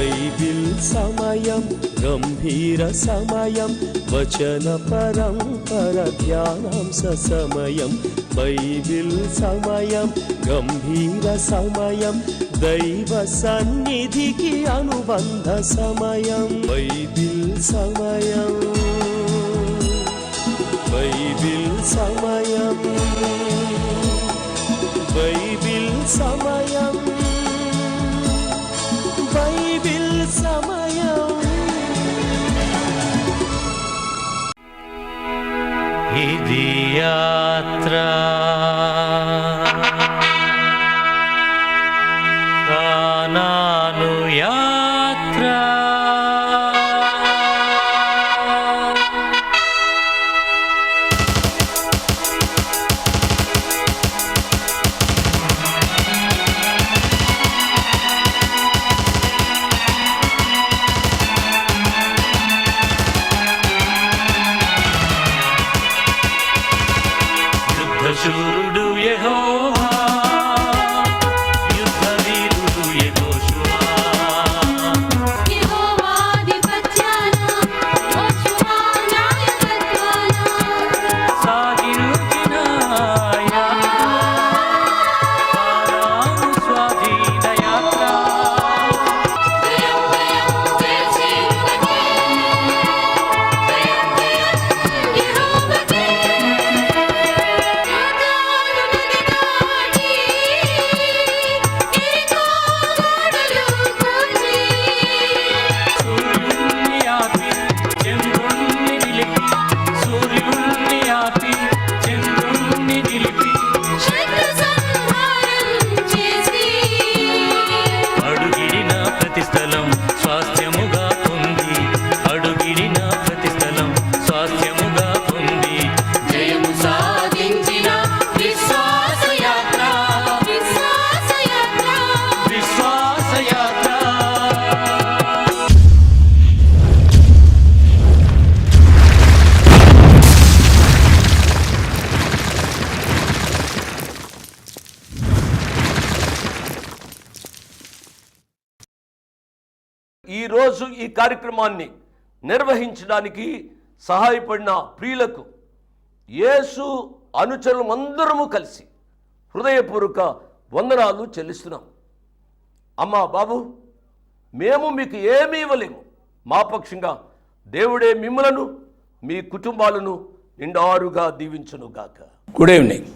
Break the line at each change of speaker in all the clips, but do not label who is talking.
Bible సమయం గంభీర సమయం వచన పరంపర ధ్యానాంశ సమయం బైబిల్ సమయం గంభీర సమయం దైవ సన్నిధికి అనుబంధ సమయం బైబిల్ సమయం బైబిల్ సమయం బైబిల్ సమయం బైబిల్ సమయం.
ఇది యాత్ర కానాను యాత్ర శూరుడు యెహోవా యుద్ధ వీరుడు యెహోషువ
యెహోవాధిపత్యాన యెహోషువ నాయకత్వాన
సాగిరుచిన యాత్ర కానాను స్వాధీన యాత్ర
జయం జయం వేసేయునకే జయం జయం యెహోవాకే
సూర్యుణ్ణి ఆపి చంద్రుణ్ణి నిలిపి సూర్యుణ్ణి ఆపి చంద్రుణ్ణి నిలిపి
శత్రు సంహారం చేసి
అడుగిడిన ప్రతి స్థలం స్వాస్థ్యముగా పొంది అడుగిడిన ప్రతి స్థలం స్వాస్థ్యముగా పొంది
జయము సాధించిన విశ్వాసయాత్ర విశ్వాసయాత్ర
విశ్వాసయాత్ర.
ఈరోజు ఈ కార్యక్రమాన్ని నిర్వహించడానికి సహాయపడిన ప్రియులకు యేసు అనుచరులందరము కలిసి హృదయపూర్వక వందనాలు చెల్లిస్తున్నాం. అమ్మా బాబు, మేము మీకు ఏమీ ఇవ్వలేము. మా పక్షంగా దేవుడే మిమ్మలను మీ కుటుంబాలను నిండారుగా దీవించునుగాక.
Good evening.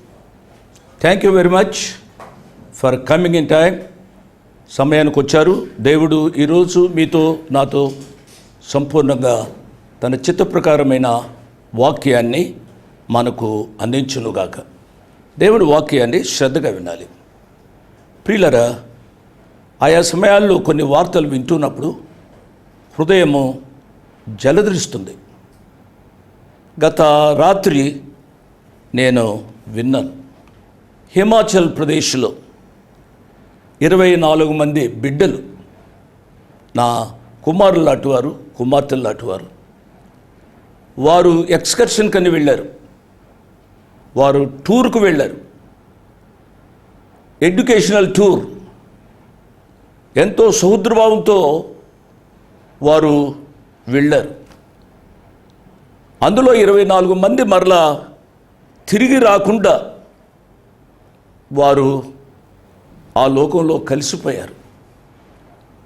Thank you very much for coming in time. సమయానికి వచ్చారు. దేవుడు ఈరోజు మీతో నాతో సంపూర్ణంగా తన చిత్త ప్రకారమైన వాక్యాన్ని మనకు అందించునుగాక. దేవుడి వాక్యాన్ని శ్రద్ధగా వినాలి. ప్రియులరా, ఆయా సమయాల్లో కొన్ని వార్తలు వింటున్నప్పుడు హృదయము జలధరిస్తుంది. గత రాత్రి నేను విన్నాను, హిమాచల్ ప్రదేశ్లో 24 మంది బిడ్డలు, నా కుమారులు లాంటివారు, కుమార్తెలు లాంటివారు, వారు ఎక్స్కర్షన్ కని వెళ్ళారు. వారు టూర్కు వెళ్ళారు, ఎడ్యుకేషనల్ టూర్. ఎంతో సహృద్భావంతో వారు వెళ్ళారు. అందులో 24 మంది మరలా తిరిగి రాకుండా వారు ఆ లోకంలో కలిసిపోయారు.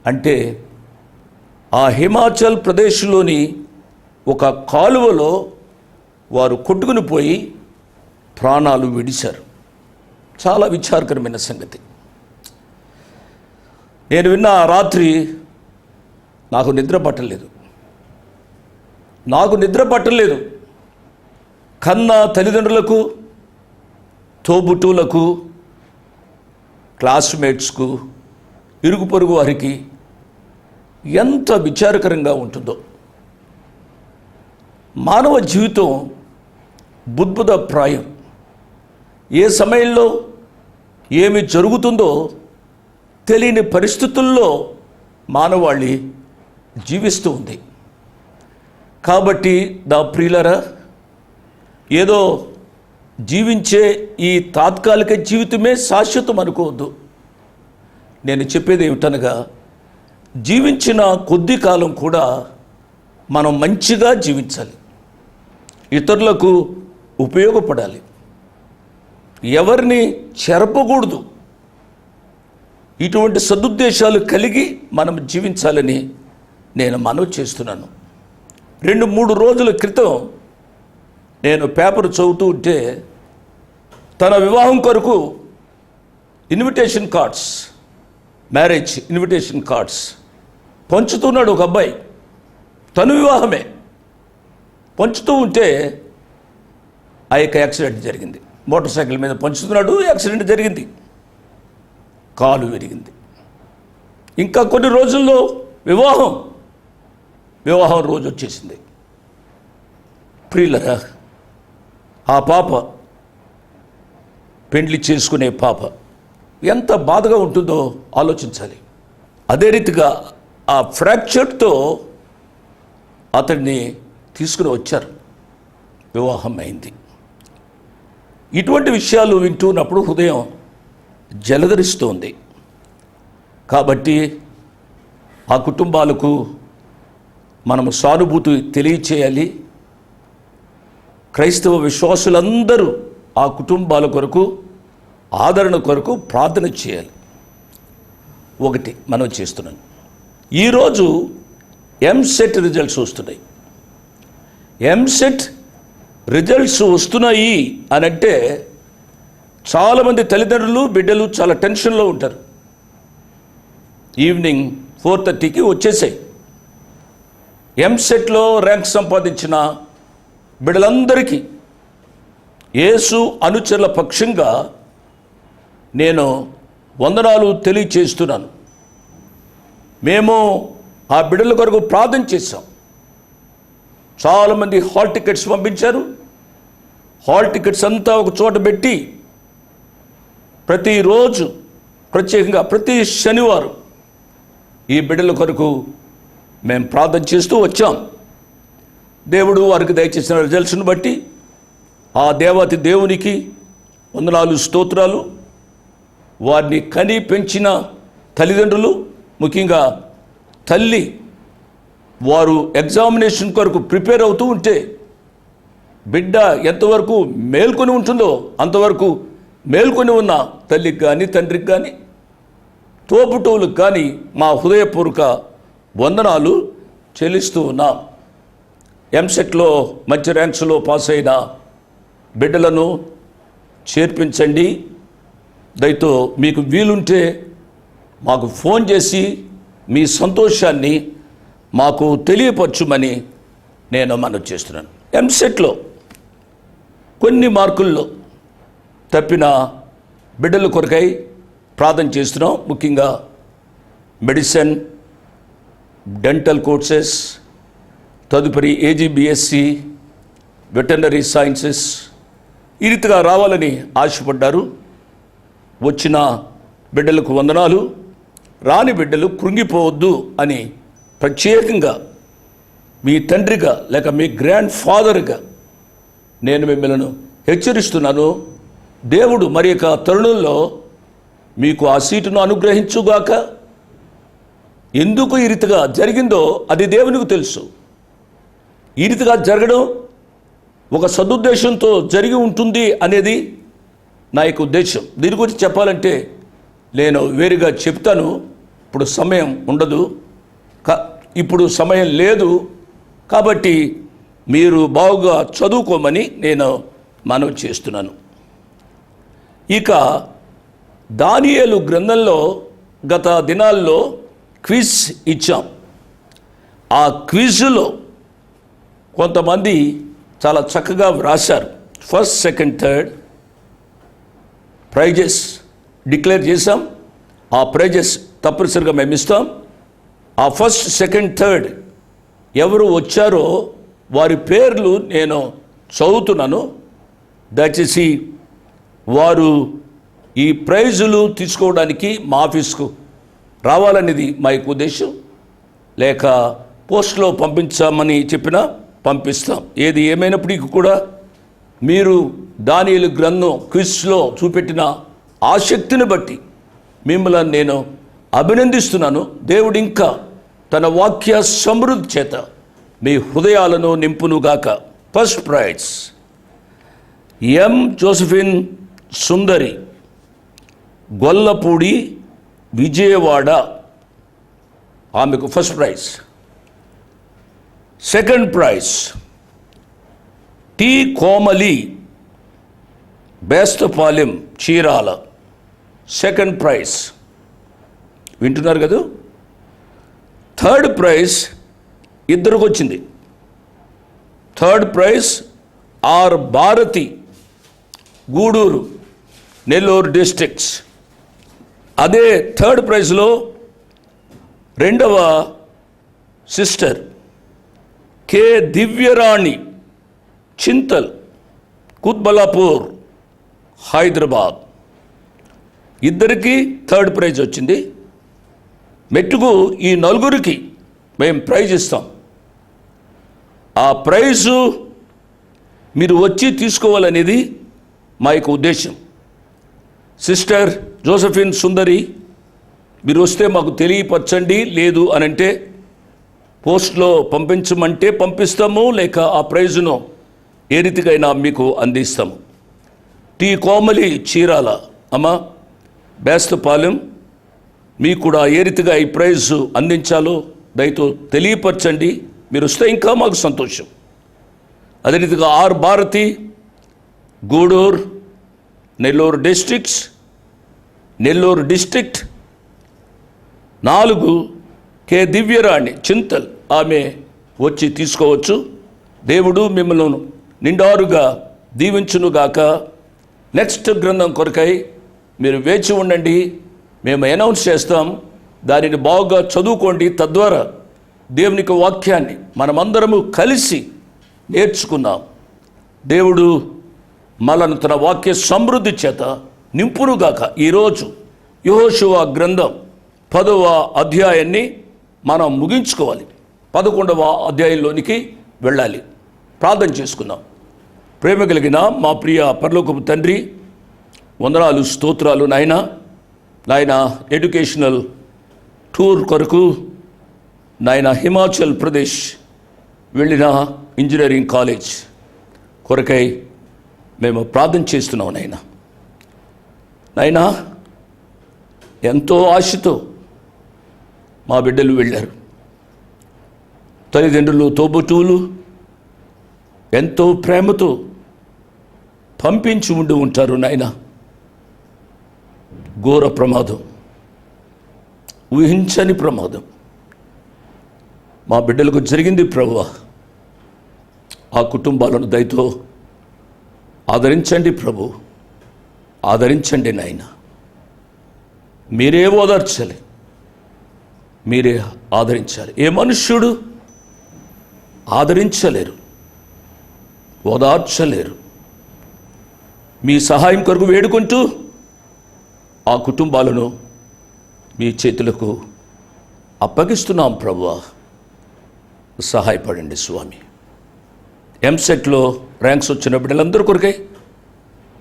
అంటే ఆ హిమాచల్ ప్రదేశ్లోని ఒక కాలువలో వారు కొట్టుకుని పోయి ప్రాణాలు విడిచారు. చాలా విచారకరమైన సంగతి. నేను విన్న ఆ రాత్రి నాకు నిద్ర పట్టలేదు. కన్న తల్లిదండ్రులకు, తోబుట్టువులకు, క్లాస్మేట్స్కు, ఇరుగు పొరుగు వారికి ఎంత విచారకరంగా ఉంటుందో. మానవ జీవితం బుద్భుత ప్రాయం. ఏ సమయంలో ఏమి జరుగుతుందో తెలియని పరిస్థితుల్లో మానవాళి జీవిస్తూ ఉంది. కాబట్టి నా ప్రియులరా, ఏదో జీవించే ఈ తాత్కాలిక జీవితమే శాశ్వతం అనుకోవద్దు. నేను చెప్పేది ఏమిటనగా, జీవించిన కొద్ది కాలం కూడా మనం మంచిగా జీవించాలి, ఇతరులకు ఉపయోగపడాలి, ఎవరిని చెరపకూడదు. ఇటువంటి సదుద్దేశాలు కలిగి మనం జీవించాలని నేను మనవి చేస్తున్నాను. 2-3 రోజుల క్రితం నేను పేపర్ చదువుతూ ఉంటే తన వివాహం కొరకు invitation cards, marriage invitation cards పంచుతున్నాడు ఒక అబ్బాయి. తను వివాహమే పంచుతూ ఉంటే ఆ యొక్క యాక్సిడెంట్ జరిగింది. మోటార్ సైకిల్ మీద పంచుతున్నాడు, యాక్సిడెంట్ జరిగింది, కాలు విరిగింది. ఇంకా కొన్ని రోజుల్లో వివాహం రోజు వచ్చేసింది. ప్రియులరా, ఆ పాప పెండ్లి చేసుకునే పాప ఎంత బాధగా ఉంటుందో ఆలోచించాలి. అదే రీతిగా ఆ ఫ్రాక్చర్తో అతన్ని తీసుకుని వచ్చారు, వివాహం అయింది. ఇటువంటి విషయాలు వింటున్నప్పుడు హృదయం జలధరిస్తోంది. కాబట్టి ఆ కుటుంబాలకు మనము సానుభూతి తెలియచేయాలి. క్రైస్తవ విశ్వాసులందరూ ఆ కుటుంబాల కొరకు, ఆదరణ కొరకు ప్రార్థన చేయాలి. ఒకటి మనం చేస్తున్నాను, ఈరోజు ఎంసెట్ రిజల్ట్స్ వస్తున్నాయి. ఎంసెట్ రిజల్ట్స్ వస్తున్నాయి అని అంటే చాలామంది తల్లిదండ్రులు, బిడ్డలు చాలా టెన్షన్లో ఉంటారు. ఈవినింగ్ 4:30కి వచ్చేసాయి. ఎంసెట్లో ర్యాంక్ సంపాదించిన బిడ్డలందరికీ యేసు అనుచరుల పక్షంగా నేను వందనాలు తెలియచేస్తున్నాను. మేము ఆ బిడ్డల కొరకు ప్రార్థన చేశాం. చాలామంది హాల్ టికెట్స్ పంపించారు. హాల్ టికెట్స్ అంతా ఒక చోట పెట్టి ప్రతిరోజు, ప్రత్యేకంగా ప్రతి శనివారం ఈ బిడ్డల కొరకు మేము ప్రార్థన చేస్తూ వచ్చాం. దేవుడు వారికి దయచేసిన రిజల్ట్స్ను బట్టి ఆ దేవాతి దేవునికి వందనాలు, స్తోత్రాలు. వారిని కని పెంచిన తల్లిదండ్రులు, ముఖ్యంగా తల్లి, వారు ఎగ్జామినేషన్ కొరకు ప్రిపేర్ అవుతూ ఉంటే బిడ్డ ఎంతవరకు మేల్కొని ఉంటుందో అంతవరకు మేల్కొని ఉన్న తల్లికి కానీ, తండ్రికి కానీ, తోబుట్టువులకు కానీ మా హృదయపూర్వక వందనాలు చెల్లిస్తూ ఉన్నాం. ఎంసెట్లో మంచి ర్యాంక్స్లో పాస్ అయిన బిడ్డలను చేర్పించండి. దయతో మీకు వీలుంటే మాకు ఫోన్ చేసి మీ సంతోషాన్ని మాకు తెలియపరచుమని నేను మనవి చేస్తున్నాను. ఎంసెట్లో కొన్ని మార్కుల్లో తప్పిన బిడ్డల కొరకై ప్రార్థన చేస్తున్నాం. ముఖ్యంగా మెడిసిన్, డెంటల్ కోర్సెస్, తదుపరి AGBSc, వెటర్నరీ సైన్సెస్ ఈ రీతిగా రావాలని ఆశపడ్డారు. వచ్చిన బిడ్డలకు వందనాలు. రాని బిడ్డలు కృంగిపోవద్దు అని ప్రత్యేకంగా మీ తండ్రిగా లేక మీ గ్రాండ్ ఫాదర్గా నేను మిమ్మల్ని హెచ్చరిస్తున్నాను. దేవుడు మరి యొక్క తరుణంలో మీకు ఆ సీటును అనుగ్రహించుగాక. ఎందుకు ఈ రీతిగా జరిగిందో అది దేవునికి తెలుసు. ఈ రీతిగా జరగడం ఒక సదుద్దేశంతో జరిగి ఉంటుంది అనేది నా యొక్క ఉద్దేశం. దీని గురించి చెప్పాలంటే నేను వేరుగా చెప్తాను. ఇప్పుడు సమయం ఉండదు, ఇప్పుడు సమయం లేదు. కాబట్టి మీరు బాగుగా చదువుకోమని నేను మనవి చేస్తున్నాను. ఇక దానియేలు గ్రంథంలో గత దినాల్లో క్విజ్ ఇచ్చాం. ఆ క్విజ్లో కొంతమంది చాలా చక్కగా వ్రాశారు. First, second, third prices declare చేశాం. ఆ ప్రైజెస్ తప్పనిసరిగా మేము ఇస్తాం. ఆ ఫస్ట్, సెకండ్, థర్డ్ ఎవరు వచ్చారో వారి పేర్లు నేను చదువుతున్నాను. దయచేసి వారు ఈ ప్రైజులు తీసుకోవడానికి మా ఆఫీస్కు రావాలనేది మా యొక్క ఉద్దేశం. లేక పోస్ట్లో పంపించామని చెప్పినా పంపిస్తాం. ఏది ఏమైనప్పటికీ కూడా మీరు దానియేలు గ్రంథం క్విజ్లో చూపెట్టిన ఆసక్తిని బట్టి మిమ్మల్ని నేను అభినందిస్తున్నాను. దేవుడు ఇంకా తన వాక్య సమృద్ధి చేత మీ హృదయాలను నింపునుగాక. First prize M Josephine Sundari, Gollapudi, Vijayawada. ఆమెకు first prize. Second prize T Komali, Bestapalem, Chirala. Second prize. వింటున్నారు కదా? థర్డ్ ప్రైజ్ ఇద్దరికి వచ్చింది. Third prize R Bharathi, Gudur, Nellore districts. అదే థర్డ్ ప్రైజ్లో రెండవ సిస్టర్ కె దివ్యరాణి, చింతల్, కుత్బలాపూర్, హైదరాబాద్. ఇద్దరికి థర్డ్ ప్రైజ్ వచ్చింది. మెట్టుకు ఈ నలుగురికి మేము ప్రైజ్ ఇస్తాం. ఆ ప్రైజు మీరు వచ్చి తీసుకోవాలనేది మా యొక్క ఉద్దేశం. సిస్టర్ జోసెఫిన్ సుందరి, మీరు వస్తే మాకు తెలియపరచండి, లేదు అనంటే పోస్ట్లో పంపించమంటే పంపిస్తాము, లేక ఆ ప్రైజును ఏ రీతికైనా మీకు అందిస్తాము. టి కోమలి, చీరాల, అమ్మ, బేస్తపాలెం, మీకు కూడా ఏ రీతిగా ఈ ప్రైజు అందించాలో దయతో తెలియపరచండి. మీరు వస్తే ఇంకా మాకు సంతోషం. అదే రీతిగా R Bharathi, Gudur, Nellore districts, Nellore district. 4 K Divyarani, Chintal, ఆమె వచ్చి తీసుకోవచ్చు. దేవుడు మిమ్మల్ని నిండారుగా దీవించునుగాక. నెక్స్ట్ గ్రంథం కొరకై మీరు వేచి ఉండండి. మేము అనౌన్స్ చేస్తాం. దానిని బాగా చదువుకోండి. తద్వారా దేవునికి వాక్యాన్ని మనమందరము కలిసి నేర్చుకున్నాం. దేవుడు మనను తన వాక్య సమృద్ధి చేత నింపునుగాక. ఈరోజు యెహోషువ గ్రంథం 10వ అధ్యాయాన్ని మనం ముగించుకోవాలి. 11వ అధ్యాయంలోనికి వెళ్ళాలి. ప్రార్థన చేసుకుందాం. ప్రేమ కలిగిన మా ప్రియ పరలోకపు తండ్రి, వందనాలు, స్తోత్రాలు నాయన ఎడ్యుకేషనల్ టూర్ కొరకు నాయన హిమాచల్ ప్రదేశ్ వెళ్ళిన ఇంజనీరింగ్ కాలేజ్ కొరకై మేము ప్రార్థన చేస్తున్నాం. నాయన ఎంతో ఆశతో మా బిడ్డలు వెళ్ళారు. తల్లిదండ్రులు, తోబుట్టువులు ఎంతో ప్రేమతో పంపించి ఉండి ఉంటారు. నాయన ఘోర ప్రమాదం, ఊహించని ప్రమాదం మా బిడ్డలకు జరిగింది. ప్రభువా, ఆ కుటుంబాలను దయతో ఆదరించండి. ప్రభు, ఆదరించండి నాయన. మీరే ఓదార్చాలి, మీరే ఆదరించాలి. ఏ మనుష్యుడు ఆదరించలేరు, ఓదార్చలేరు. మీ సహాయం కొరకు వేడుకుంటూ ఆ కుటుంబాలను మీ చేతులకు అప్పగిస్తున్నాం. ప్రభువా, సహాయపడండి స్వామి. ఎంసెట్లో ర్యాంక్స్ వచ్చిన బిడ్డలందరూ కొరకై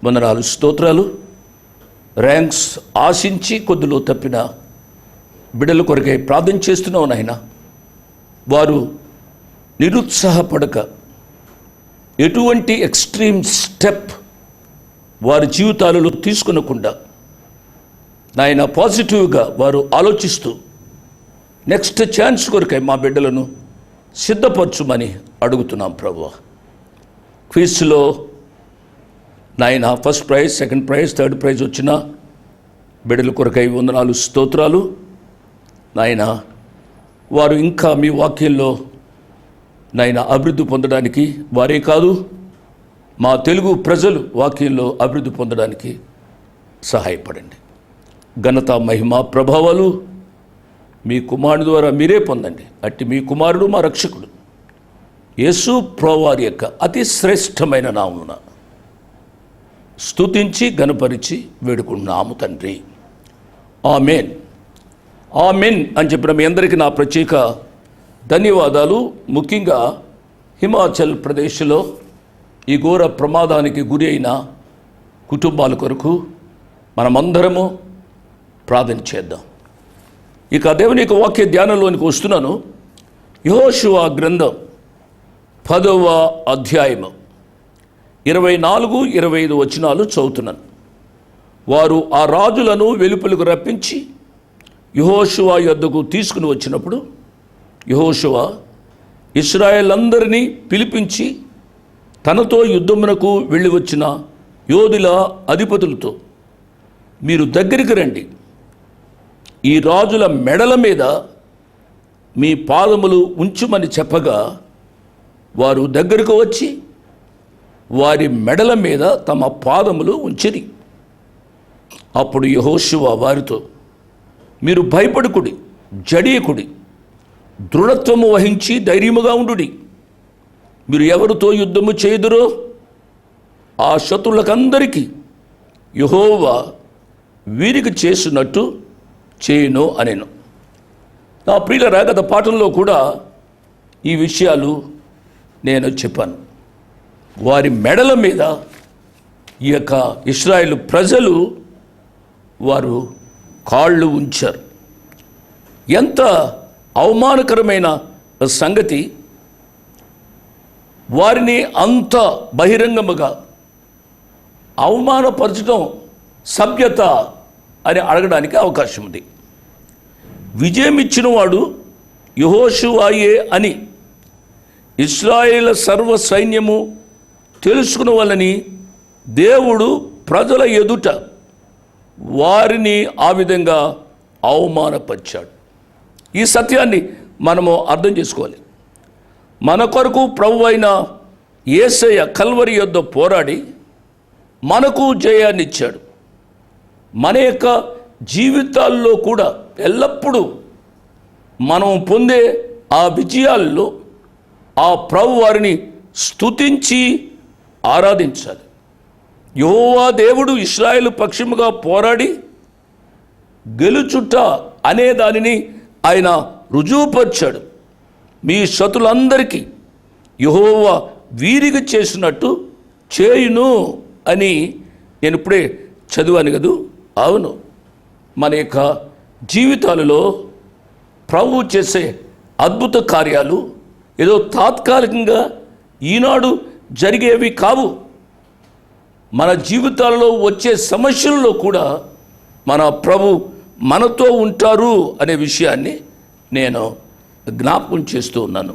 వందనాలు, స్తోత్రాలు. ర్యాంక్స్ ఆశించి కొద్దిలో తప్పిన బిడ్డల కొరకై ప్రార్థన చేస్తున్నాం నాయన. వారు నిరుత్సాహపడక ఎటువంటి ఎక్స్ట్రీమ్ స్టెప్ వారి జీవితాలలో తీసుకునకుండా నాయన పాజిటివ్గా వారు ఆలోచిస్తూ నెక్స్ట్ ఛాన్స్ కొరకై మా బిడ్డలను సిద్ధపరచుమని అడుగుతున్నాం. ప్రభువా, క్విజ్లో నాయన first prize, second praise, third prize వచ్చిన బిడ్డల కొరకై వందనాలు, స్తోత్రాలు. నాయన వారు ఇంకా మీ వాక్యంలో నాయన అభివృద్ధి పొందడానికి, వారే కాదు మా తెలుగు ప్రజలు వాక్యంలో అభివృద్ధి పొందడానికి సహాయపడండి. ఘనత, మహిమ, ప్రభావాలు మీ కుమారుడు ద్వారా మీరే పొందండి. అట్టి మీ కుమారుడు మా రక్షకుడు యేసు ప్రభువారి యొక్క అతి శ్రేష్టమైన నామమున స్తుతించి ఘనపరిచి వేడుకుంటున్నాము తండ్రి. ఆమెన్, ఆమెన్ అని చెప్పిన మీ అందరికీ నా ప్రత్యేక ధన్యవాదాలు. ముఖ్యంగా హిమాచల్ ప్రదేశ్లో ఈ ఘోర ప్రమాదానికి గురి అయిన కుటుంబాల కొరకు మనమందరము ప్రార్థన చేద్దాం. ఇక దేవుని యొక్క వాక్య ధ్యానంలోనికి వస్తున్నాను. యెహోషువ గ్రంథం 10వ అధ్యాయము 24-25 వచనాలు చదువుతున్నాను. వారు ఆ రాజులను వెలుపలకు రప్పించి యెహోషువ యొద్దకు తీసుకుని వచ్చినప్పుడు యెహోషువ ఇశ్రాయేలందరినీ పిలిపించి తనతో యుద్ధమునకు వెళ్ళి వచ్చిన యోధుల అధిపతులతో, మీరు దగ్గరికి రండి, ఈ రాజుల మెడల మీద మీ పాదములు ఉంచుమని చెప్పగా వారు దగ్గరకు వచ్చి వారి మెడల మీద తమ పాదములు ఉంచిరి. అప్పుడు యెహోషువ వారితో, మీరు భయపడుకుడి, జడియకుడి, దృఢత్వము వహించి ధైర్యముగా ఉండుడి. మీరు ఎవరితో యుద్ధము చేయుదురో ఆ శత్రులకందరికీ యెహోవా వీరికి చేసినట్టు చేయును అనేను. నా ప్రియులరా, గత పాఠంలో కూడా ఈ విషయాలు నేను చెప్పాను. వారి మెడల మీద ఈ యొక్క ఇశ్రాయేలు ప్రజలు వారు కాళ్ళు ఉంచారు. ఎంత అవమానకరమైన సంగతి! వారిని అంత బహిరంగముగా అవమానపరచడం సభ్యత అని అడగడానికి అవకాశం ఉంది. విజయం ఇచ్చినవాడు యెహోషువాయే అని ఇశ్రాయేలు సర్వ సైన్యము తెలుసుకున్న వాళ్ళని దేవుడు ప్రజల ఎదుట వారిని ఆ విధంగా అవమానపరిచాడు. ఈ సత్యాన్ని మనము అర్థం చేసుకోవాలి. మన కొరకు ప్రభు అయిన యేసయ్య కల్వరి యొద్ద పోరాడి మనకు జయాన్ని ఇచ్చాడు. మన యొక్క జీవితాల్లో కూడా ఎల్లప్పుడూ మనం పొందే ఆ విజయాల్లో ఆ ప్రభు వారిని స్తుతించి ఆరాధించాలి. యెహోవా దేవుడు ఇశ్రాయేలు పక్షముగా పోరాడి గెలుచుట అనే దానిని ఆయన రుజువుపరిచాడు. మీ శత్రులందరికీ యెహోవా వీరికి చేసినట్టు చేయును అని నేను ఇప్పుడే చదివాను కదూ. అవును, మన యొక్క జీవితాలలో ప్రభువు చేసే అద్భుత కార్యాలు ఏదో తాత్కాలికంగా ఈనాడు జరిగేవి కావు. మన జీవితాలలో వచ్చే సమస్యల్లో కూడా మన ప్రభు మనతో ఉంటారు అనే విషయాన్ని నేను జ్ఞాపకం చేస్తూ ఉన్నాను.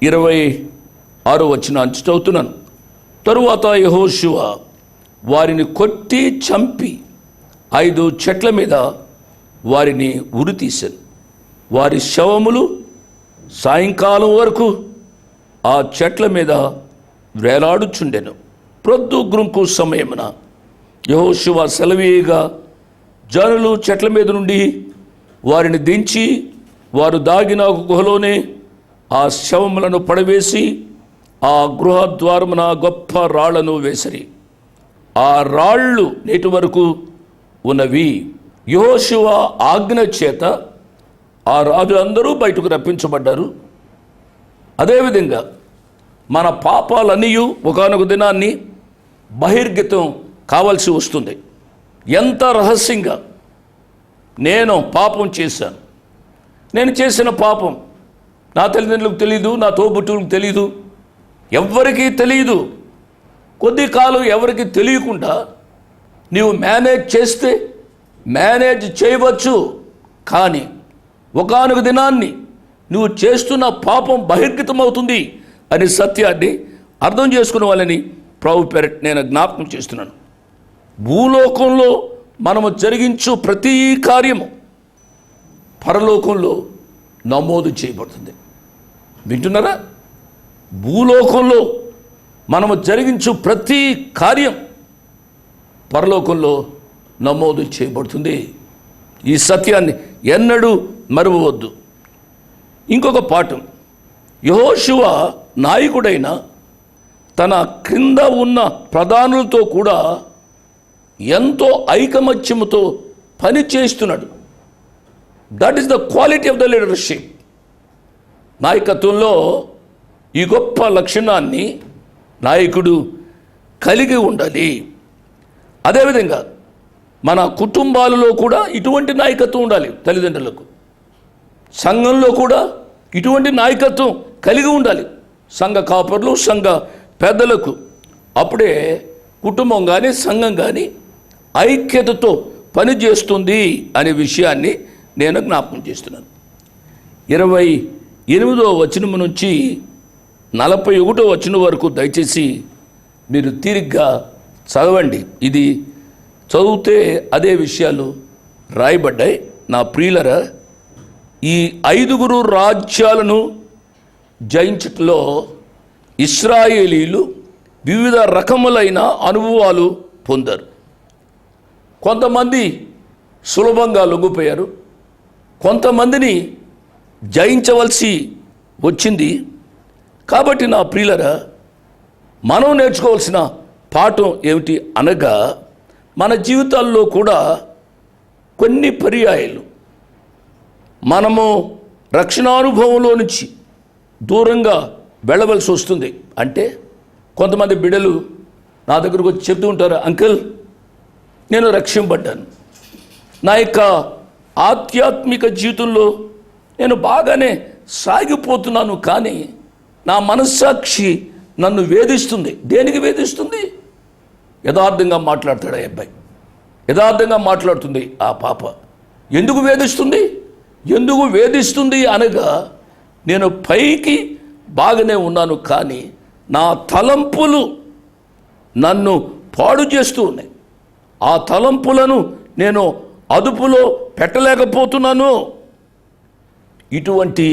26వ వచనాన్ని చదువుతున్నాను. తరువాత యెహోషువ వారిని కొట్టి చంపి 5 చెట్ల మీద వారిని ఉరితీశాను. వారి శవములు సాయంకాలం వరకు ఆ చెట్ల మీద వేలాడుచుండెను. ప్రొద్దు గ్రుంకు సమయమున యెహోషువ సెలవీయగా జనులు చెట్ల మీద నుండి వారిని దించి వారు దాగిన ఒక గుహలోనే ఆ శవములను పడవేసి ఆ గృహ ద్వారమున గొప్ప రాళ్లను వేసిరి. ఆ రాళ్ళు నేటి వరకు ఉన్నవి. యెహోషువ ఆజ్ఞ చేత ఆ రాజులందరూ బయటకు రప్పించబడ్డారు. అదేవిధంగా మన పాపాలన్నీ ఒకానొక దినాన్ని బహిర్గతం కావాల్సి వస్తుంది. ఎంత రహస్యంగా నేను పాపం చేశాను, నేను చేసిన పాపం నా తల్లిదండ్రులకు తెలియదు, నా తోబుట్టువులకు తెలియదు, ఎవ్వరికీ తెలియదు. కొద్ది కాలం ఎవరికి తెలియకుండా నీవు మేనేజ్ చేస్తే మేనేజ్ చేయవచ్చు. కానీ ఒకానొక దినాన్ని నువ్వు చేస్తున్న పాపం బహిర్గతమవుతుంది అనే సత్యాన్ని అర్థం చేసుకునే వాళ్ళని ప్రభు పేరట నేను జ్ఞాపకం చేస్తున్నాను. భూలోకంలో మనము జరిగించు ప్రతి కార్యము పరలోకంలో నమోదు చేయబడుతుంది. వింటున్నారా? భూలోకంలో మనము జరిగించు ప్రతి కార్యం పరలోకంలో నమోదు చేయబడుతుంది. ఈ సత్యాన్ని ఎన్నడూ మరువవద్దు. ఇంకొక పాఠం, యెహోషువ నాయకుడైన తన క్రింద ఉన్న ప్రధానులతో కూడా ఎంతో ఐకమత్యముతో పని చేస్తున్నాడు. That is the quality of the leadership. నాయకత్వంలో ఈ గొప్ప లక్షణాన్ని నాయకుడు కలిగి ఉండాలి. అదేవిధంగా మన కుటుంబాలలో కూడా ఇటువంటి నాయకత్వం ఉండాలి. తల్లిదండ్రులకు, సంఘంలో కూడా ఇటువంటి నాయకత్వం కలిగి ఉండాలి. సంఘ కాపరులు, సంఘ పెద్దలకు. అప్పుడే కుటుంబం కానీ సంఘం కానీ ఐక్యతతో పనిచేస్తుంది అనే విషయాన్ని నేను జ్ఞాపకం చేస్తున్నాను. 28వ వచనం నుంచి 41వ వచనం వరకు దయచేసి మీరు తీరిగ్గా చదవండి. ఇది చదివితే అదే విషయాలు రాయబడ్డాయి. నా ప్రియులరా, ఈ 5 రాజ్యాలను జయించటంలో ఇశ్రాయేలీలు వివిధ రకములైన అనుభవాలు పొందారు. కొంతమంది సులభంగా లొంగిపోయారు, కొంతమందిని జయించవలసి వచ్చింది. కాబట్టి నా ప్రియులరా, మనం నేర్చుకోవాల్సిన పాఠం ఏమిటి అనగా, మన జీవితాల్లో కూడా కొన్ని పర్యాయాలు మనము రక్షణానుభవంలో నుంచి దూరంగా వెళ్ళవలసి వస్తుంది. అంటే కొంతమంది బిడ్డలు నా దగ్గరకు వచ్చి చెప్తూ ఉంటారు, అంకుల్ నేను రక్షింపబడ్డాను, నా యొక్క ఆధ్యాత్మిక జీవితంలో నేను బాగానే సాగిపోతున్నాను, కానీ నా మనస్సాక్షి నన్ను వేధిస్తుంది. దేనికి వేధిస్తుంది? యథార్థంగా మాట్లాడతాడు ఆ అబ్బాయి, యథార్థంగా మాట్లాడుతుంది ఆ పాప. ఎందుకు వేధిస్తుంది? ఎందుకు వేధిస్తుంది అనగా, నేను పైకి బాగానే ఉన్నాను, కానీ నా తలంపులు నన్ను పాడు చేస్తూ ఉన్నాయి. ఆ తలంపులను నేను అదుపులో పెట్టలేకపోతున్నాను. ఇటువంటి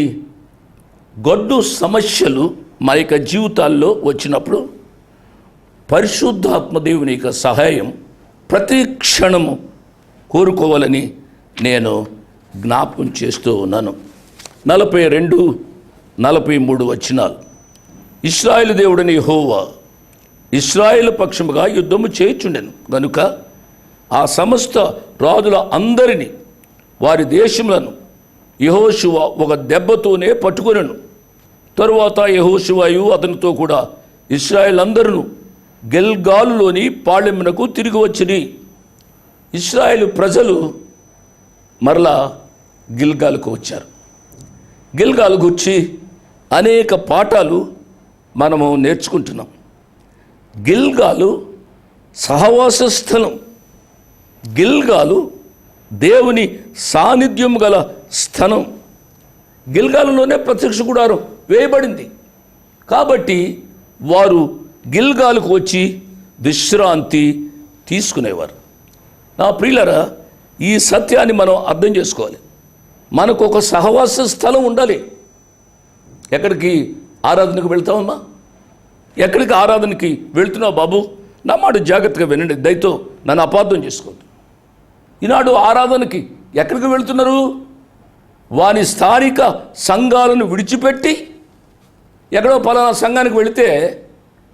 గొడ్డు సమస్యలు మా యొక్క జీవితాల్లో వచ్చినప్పుడు పరిశుద్ధాత్మ దేవుని యొక్క సహాయం ప్రతి క్షణము కోరుకోవాలని నేను జ్ఞాపకం చేస్తూ ఉన్నాను. 42, 43 వచనాలు. ఇశ్రాయేలు దేవుడని యెహోవా ఇశ్రాయేలు పక్షముగా యుద్ధము చేయుచుండెను గనుక ఆ సమస్త రాజుల అందరినీ వారి దేశములను యెహోషువ ఒక దెబ్బతోనే పట్టుకొనెను. తరువాత యెహోషువయు అతనితో కూడా ఇశ్రాయేల్ అందరూ గిల్గాలులోని పాళెమునకు తిరిగి వచ్చిరి. ఇశ్రాయేలు ప్రజలు మరలా గిల్గాలుకు వచ్చారు. గిల్గాలు గురించి అనేక పాఠాలు మనము నేర్చుకుంటున్నాం. గిల్గాలు సహవాస స్థలం. గిల్గాలు దేవుని సాన్నిధ్యం గల స్థలం. గిల్గాలులోనే ప్రత్యక్ష గుడారం వేయబడింది. కాబట్టి వారు గిల్గాలుకు వచ్చి విశ్రాంతి తీసుకునేవారు. నా ప్రియులరా, ఈ సత్యాన్ని మనం అర్థం చేసుకోవాలి. మనకు ఒక సహవాస స్థలం ఉండాలి. ఎక్కడికి ఆరాధనకు వెళ్తామమ్మా? ఎక్కడికి ఆరాధనకి వెళ్తున్నావు బాబు? నా మాట జాగ్రత్తగా వినండి, దయతో నన్ను అపార్థం చేసుకోవద్దు. ఈనాడు ఆరాధనకి ఎక్కడికి వెళ్తున్నారు? వారి స్థానిక సంఘాలను విడిచిపెట్టి ఎక్కడో పలానా సంఘానికి వెళితే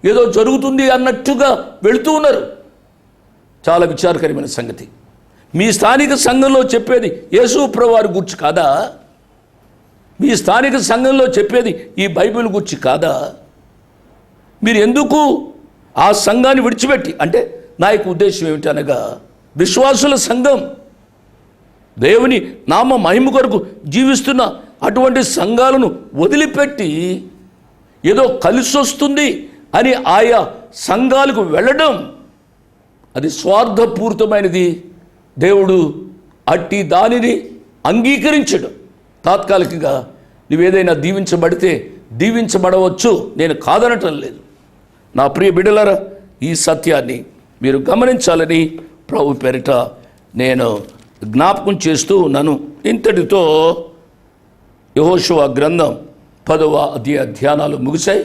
ఏదో జరుగుతుంది అన్నట్టుగా వెళుతూ ఉన్నారు. చాలా విచారకరమైన సంగతి. మీ స్థానిక సంఘంలో చెప్పేది యేసు ప్రభువారి గురించి కాదా? మీ స్థానిక సంఘంలో చెప్పేది ఈ బైబిల్ గురించి కాదా? మీరు ఎందుకు ఆ సంఘాన్ని విడిచిపెట్టి, అంటే నా యొక్క ఉద్దేశం ఏమిటి అనగా, విశ్వాసుల సంఘం, దేవుని నామ మహిమ కొరకు జీవిస్తున్న అటువంటి సంఘాలను వదిలిపెట్టి ఏదో కలిసి వస్తుంది అని ఆయా సంఘాలకు వెళ్ళడం, అది స్వార్థపూరితమైనది. దేవుడు అట్టి దానిని అంగీకరించడు. తాత్కాలికంగా నువ్వేదైనా దీవించబడితే దీవించబడవచ్చు, నేను కాదనటం లేదు. నా ప్రియ బిడ్డలారా, ఈ సత్యాన్ని మీరు గమనించాలని ప్రభు పేరిట నేను జ్ఞాపకం చేస్తూ ఉన్నాను. ఇంతటితో యెహోషువ గ్రంథం 10వ అధ్యాయ ధ్యానాలు ముగిశాయి.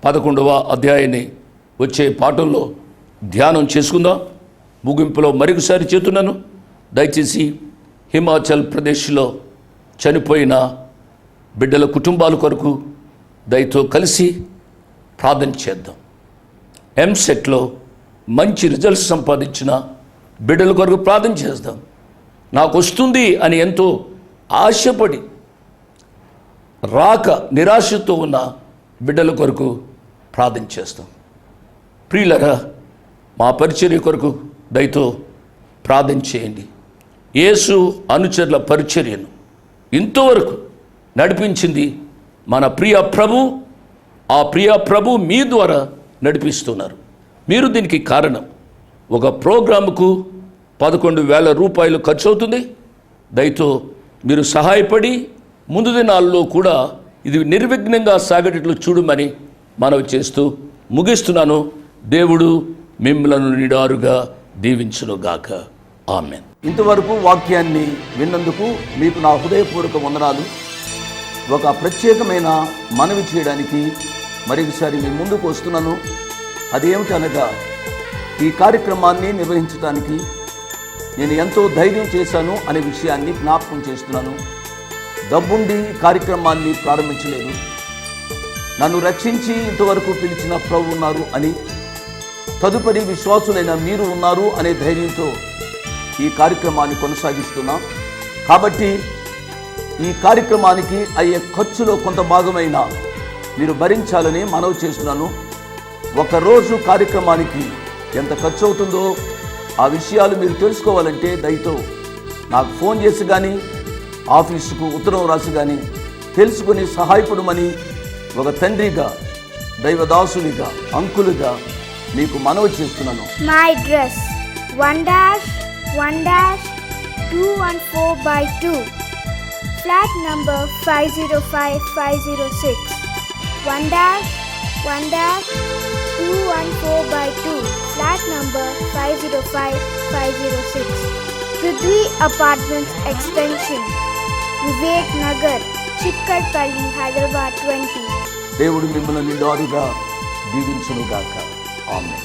11వ అధ్యాయాన్ని వచ్చే పాఠంలో ధ్యానం చేసుకుందాం. ముగింపులో మరొకసారి చెబుతున్నాను, దయచేసి హిమాచల్ ప్రదేశ్లో చనిపోయిన బిడ్డల కుటుంబాల కొరకు దయతో కలిసి ప్రార్థన చేద్దాం. ఎంసెట్లో మంచి రిజల్ట్స్ సంపాదించిన బిడ్డల కొరకు ప్రార్థన చేద్దాం. నాకు వస్తుంది అని ఎంతో ఆశపడి రాక నిరాశతో ఉన్న బిడ్డల కొరకు ప్రార్థన చేస్తాం. ప్రియులరా, మా పరిచర్య కొరకు దయతో ప్రార్థన చేయండి. యేసు అనుచరుల పరిచర్యను ఇంతవరకు నడిపించింది మన ప్రియ ప్రభు. ఆ ప్రియ ప్రభు మీ ద్వారా నడిపిస్తున్నారు. మీరు దీనికి కారణం. ఒక ప్రోగ్రాముకు 11,000 రూపాయలు ఖర్చు అవుతుంది. దయతో మీరు సహాయపడి ముందు దినాల్లో కూడా ఇది నిర్విఘ్నంగా సాగేటట్లు చూడమని మనవి చేస్తూ ముగిస్తున్నాను. దేవుడు మిమ్మలను నిడారుగా దీవించునుగాక. ఆమేన్.
ఇంతవరకు వాక్యాన్ని విన్నందుకు మీకు నా హృదయపూర్వక వందనాలు. ఒక ప్రత్యేకమైన మనవి చేయడానికి మరొకసారి మీ ముందుకు వస్తున్నాను. అదేమిటనగా, ఈ కార్యక్రమాన్ని నిర్వహించడానికి నేను ఎంతో ధైర్యం చేశాను అనే విషయాన్ని జ్ఞాపకం చేస్తున్నాను. డబ్బుండి కార్యక్రమాన్ని ప్రారంభించలేదు. నన్ను రక్షించి ఇంతవరకు పిలిచిన ప్రభు ఉన్నారు అని, తదుపరి విశ్వాసులైన మీరు ఉన్నారు అనే ధైర్యంతో ఈ కార్యక్రమాన్ని కొనసాగిస్తున్నాం. కాబట్టి ఈ కార్యక్రమానికి అయ్యే ఖర్చులో కొంత భాగమైన మీరు భరించాలని మనవి చేస్తున్నాను. ఒకరోజు కార్యక్రమానికి ఎంత ఖర్చు అవుతుందో ఆ విషయాలు మీరు తెలుసుకోవాలంటే దయతో నాకు ఫోన్ చేసి కానీ ఆఫీసుకు ఉత్తరం రాసి కానీ తెలుసుకుని సహాయపడమని ఒక తండ్రిగా, దైవదాసునిగా, అంకులుగా మీకు మనవి చేస్తున్నాను.
My address 1-1-214/2, flat number 505506. 1-1-214/2, flat number 505506. Prithvi Apartments Extension, Vivek Nagar, Chikkarpalli, Hyderabad 20.
దేవుడు మిమ్మల్ని నిండారుగా దీవించునుగాక. ఆమేన్.